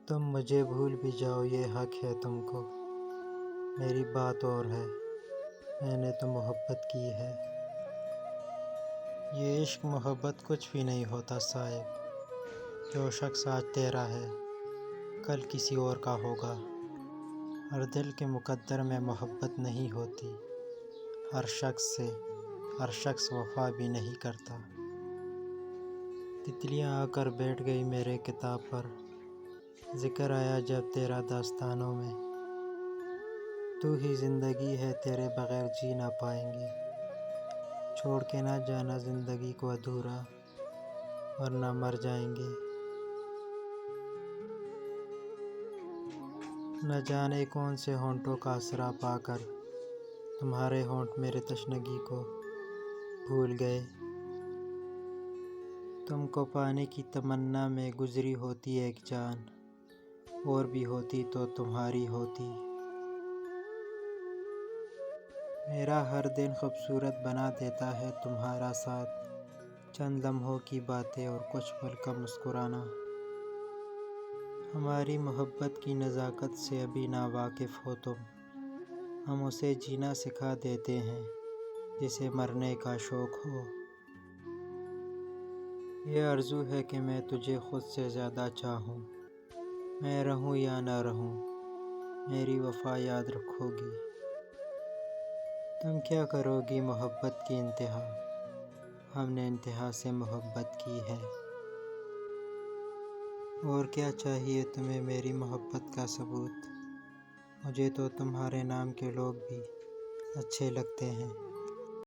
تم مجھے بھول بھی جاؤ یہ حق ہے تم کو، میری بات اور ہے، میں نے تو محبت کی ہے۔ یہ عشق محبت کچھ بھی نہیں ہوتا صائب، جو شخص آج تیرا ہے کل کسی اور کا ہوگا۔ ہر دل کے مقدر میں محبت نہیں ہوتی، ہر شخص سے ہر شخص وفا بھی نہیں کرتا۔ تتلیاں آ کر بیٹھ گئی میرے کتاب پر، ذکر آیا جب تیرا داستانوں میں۔ تو ہی زندگی ہے، تیرے بغیر جی نہ پائیں گے، چھوڑ کے نہ جانا زندگی کو ادھورا، ورنہ مر جائیں گے۔ نہ جانے کون سے ہونٹوں کا آسرا پا کر تمہارے ہونٹ میرے تشنگی کو بھول گئے۔ تم کو پانے کی تمنا میں گزری ہوتی ایک جان، اور بھی ہوتی تو تمہاری ہوتی۔ میرا ہر دن خوبصورت بنا دیتا ہے تمہارا ساتھ، چند لمحوں کی باتیں اور کچھ پل کا مسکرانا۔ ہماری محبت کی نزاکت سے ابھی ناواقف ہو تم، ہم اسے جینا سکھا دیتے ہیں جسے مرنے کا شوق ہو۔ یہ آرزو ہے کہ میں تجھے خود سے زیادہ چاہوں، میں رہوں یا نہ رہوں میری وفا یاد رکھو گی۔ تم کیا کرو گی محبت کی انتہا، ہم نے انتہا سے محبت کی ہے۔ اور کیا چاہیے تمہیں میری محبت کا ثبوت، مجھے تو تمہارے نام کے لوگ بھی اچھے لگتے ہیں۔